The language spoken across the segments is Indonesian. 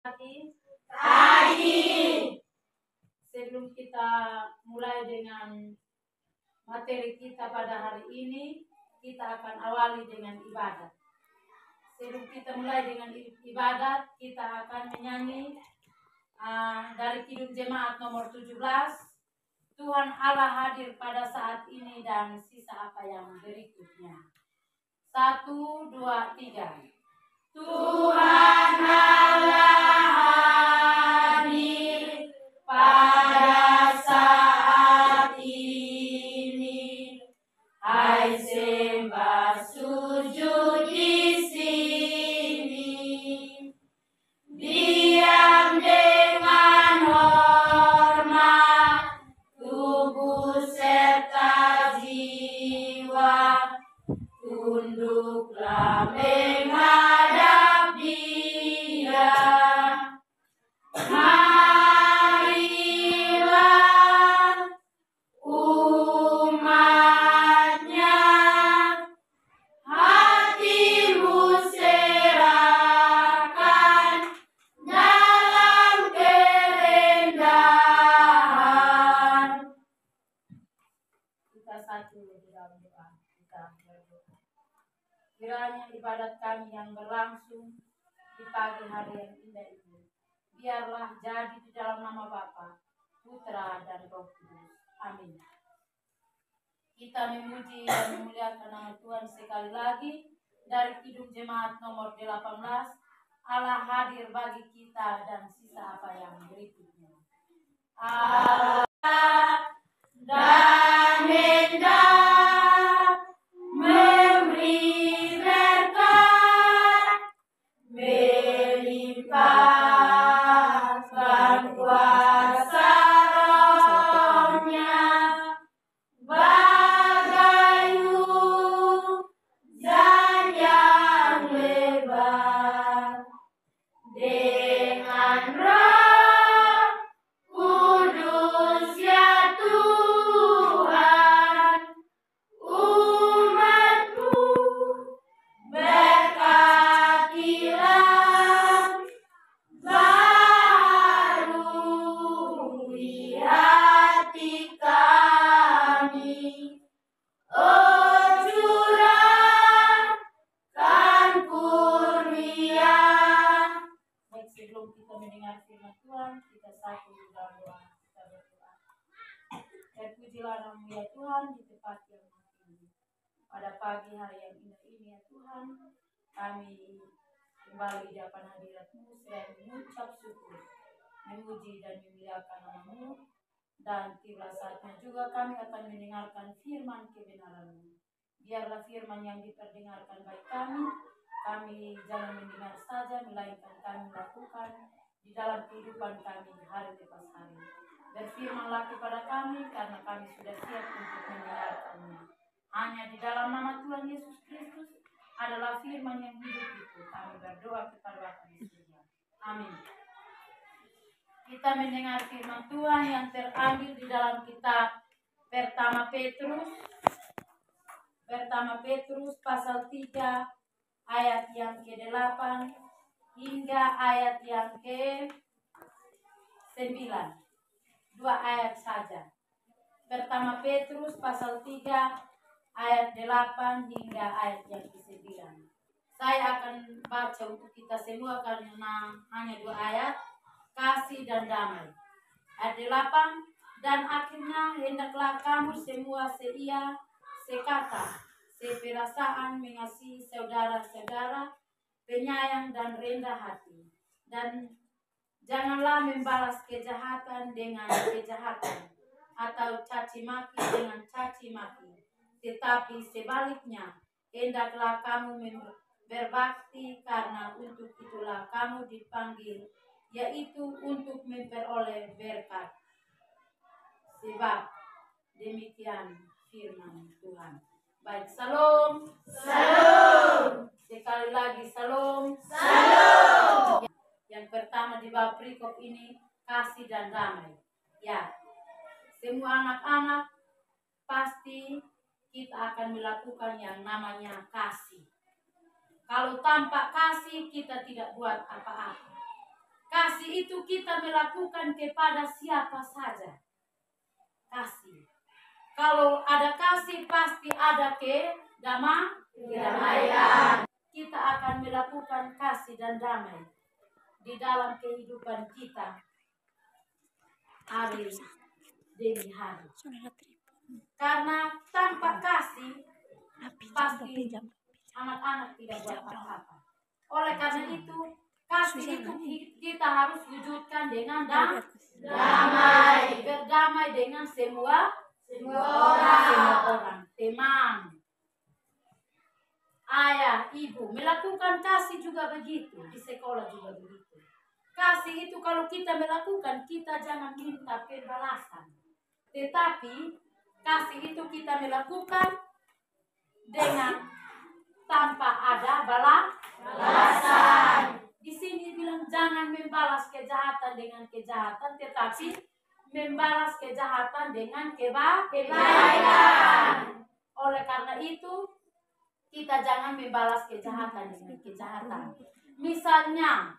Pagi. Sebelum kita mulai dengan materi kita pada hari ini, kita akan awali dengan ibadat. Sebelum kita mulai dengan ibadat, kita akan menyanyi dari Kidung Jemaat nomor 17. Tuhan Allah hadir pada saat ini dan sisa apa yang berikutnya. 1, 2, 3. Tuhan Allah hadir pada saat ini. Hai sembah sujud di sini. Diam dengan hormat, tubuh serta jiwa. Tunduklah menghadap Dia. Marilah umatnya, hatimu serahkan dalam kerendahan. Kita satu di dalam doa. Kita berdoa. Kiranya ibadat kami yang berlangsung di pagi hari yang indah ini, biarlah jadi di dalam nama Bapa, Putra, dan Roh Kudus. Amin. Kita memuji dan memuliakan nama Tuhan sekali lagi dari Kidung Jemaat nomor 18. Allah hadir bagi kita dan sisa apa yang berikutnya. Allah dan hendak memberi berkat, melimpahkan kuasa Roh-Nya bagai hujan yang lebat, dengan Roh Kudus ya Tuhan, umat-Mu berkatilah, baharui hati kami. Oh curahkan kurnia. Baik, sebelum kita mendengar firman Tuhan, kita satu dalam doa. Kita berdoa. Terpujilah nama-Mu ya Tuhan di tempat yang ini. Pada pagi hari yang indah ini ya Tuhan, kami kembali di hadapan hadirat-Mu selain mengucap syukur, memuji dan memuliakan nama-Mu. Dan tiba saatnya juga kami akan mendengarkan firman kebenaran-Mu. Biarlah firman yang diperdengarkan baik kami jangan mendengar saja, melainkan kami lakukan di dalam kehidupan kami hari lepas hari. Berfirmanlah kepada kami, karena kami sudah siap untuk mendengarkan-Nya. Hanya di dalam nama Tuhan Yesus Kristus adalah firman yang hidup itu. Kami berdoa kepada Bapa di surga. Amin. Kita mendengar firman Tuhan yang terambil di dalam kitab Pertama Petrus pasal 3 ayat yang ke-8 hingga ayat yang ke-9. 2 ayat saja. Pertama Petrus pasal 3 ayat 8 hingga ayat yang ke-9. Saya akan baca untuk kita semua karena hanya 2 ayat. Kasih dan damai. Ayat 8. Dan akhirnya hendaklah kamu semua seia, sekata, seperasaan, mengasihi saudara-saudara, penyayang dan rendah hati. Dan janganlah membalas kejahatan dengan kejahatan, atau caci maki dengan caci maki. Tetapi sebaliknya, hendaklah kamu berbakti, karena untuk itulah kamu dipanggil, yaitu untuk memperoleh berkat. Sebab demikian firman Tuhan. Baik, salam. Salam. Sekali lagi salam. Salam. Yang pertama di bawah perikop ini, kasih dan damai. Ya, semua anak-anak pasti kita akan melakukan yang namanya kasih. Kalau tanpa kasih kita tidak buat apa-apa. itu kita melakukan kepada siapa saja. Kasih. Kalau ada kasih pasti ada kedamaian. Kita akan melakukan kasih dan damai di dalam kehidupan kita hari demi hari. Karena tanpa kasih pasti anak-anak tidak buat apa-apa. Oleh karena itu, kasih itu kita harus wujudkan dengan damai. Berdamai dengan semua orang. Teman, ayah, ibu. Melakukan kasih juga begitu. Di sekolah juga begitu. Kasih itu kalau kita melakukan, kita jangan minta pembalasan. Tetapi kasih itu kita melakukan dengan tanpa ada balasan. Di sini bilang jangan membalas kejahatan dengan kejahatan, tetapi membalas kejahatan dengan kebaikan. Oleh karena itu, kita jangan membalas kejahatan dengan kejahatan. Misalnya,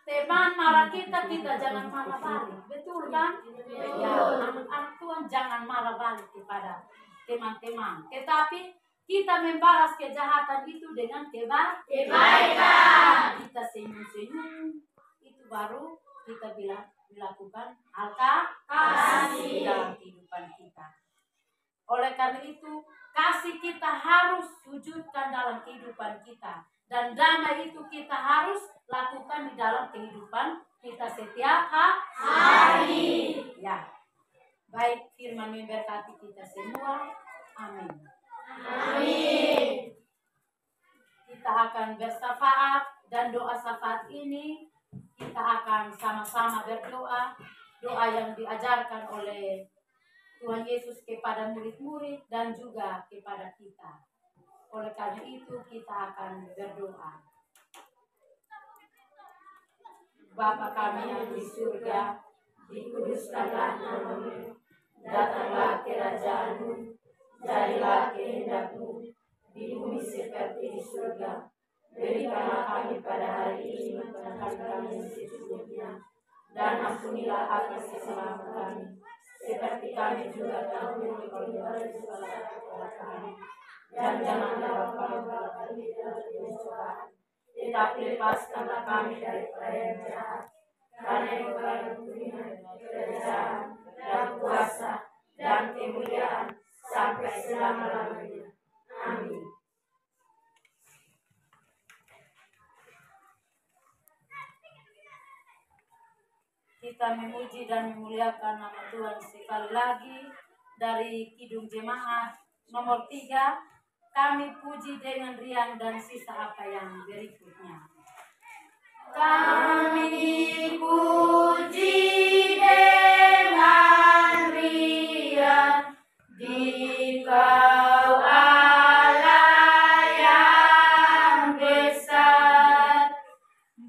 teman marah kita jangan marah balik. Betul kan? Ya, anak-anak Tuhan jangan marah balik kepada teman-teman. Tetapi kita membalas kejahatan itu dengan kebaikan. Kita senyum-senyum, itu baru kita melakukan hal kasih dalam kehidupan kita. Oleh karena itu, kasih kita harus wujudkan dalam kehidupan kita. Dan damai itu kita harus lakukan di dalam kehidupan kita setiap hari. Ya, baik, firman memberkati kita semua. Amin. Amin. Kita akan bersyafaat dan doa syafaat ini kita akan sama-sama berdoa. Doa yang diajarkan oleh Tuhan Yesus kepada murid-murid dan juga kepada kita. Oleh karena itu kita akan berdoa. Bapa kami yang di surga, dikuduskanlah nama-Mu, datanglah kerajaan-Mu, jadilah kehendak-Mu di bumi seperti di surga. Berikanlah kami pada hari ini makan kami yang secukupnya, dan ampunilah atas kesalahan kami, seperti kami juga mengampuni kepada kami. Dan janganlah kami dalam pencobaan, tetapi lepaskanlah kami daripada yang jahat. Karena Engkau kerajaan dan kuasa dan kemuliaan sampai selama-lamanya. Amin. Kita memuji dan memuliakan nama Tuhan sekali lagi dari Kidung Jemaat nomor 3. Kami puji dengan riang dan sisa apa yang berikutnya. Kami puji dengan riang di Kau Allah yang besar,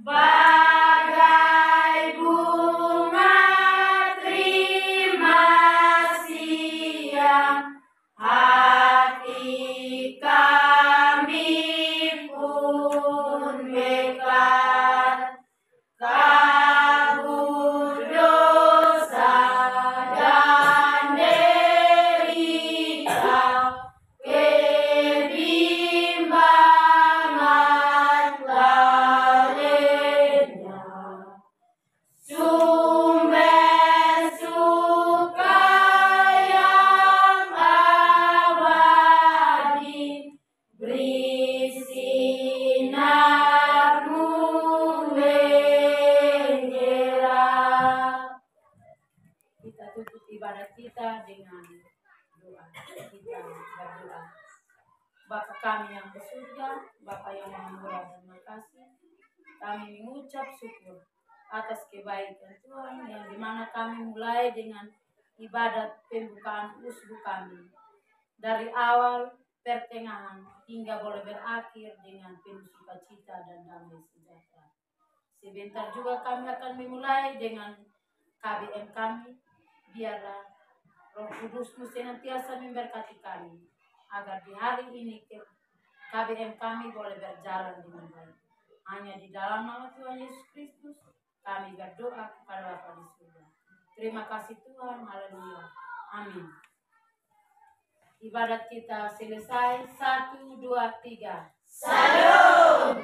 bagai bunga terima siang hati kami pun mekar. Kabur dosa dan derita, kebimbangan lainnya. Sumber suka yang abadi, beri sinar-Mu menyerah. Kita tutup ibadat kita dengan doa. Kita berdoa. Bapa kami yang di surga, Bapa yang Maha Murah dan Makasih, kami mengucap syukur atas kebaikan Tuhan yang dimana kami mulai dengan ibadat pembukaan usbu kami. Dari awal, pertengahan, hingga boleh berakhir dengan penuh sukacita dan damai sejahtera. Sebentar juga kami akan memulai dengan KBM kami. Biarlah Roh Kudus-Mu senantiasa memberkati kami, agar di hari ini KBM kami boleh berjalan dengan baik. Hanya di dalam nama Tuhan Yesus Kristus kami mengikat doa kepada Bapa di surga. Terima kasih Tuhan, haleluya. Amin. Ibadat kita selesai. 1, 2, 3. Salam.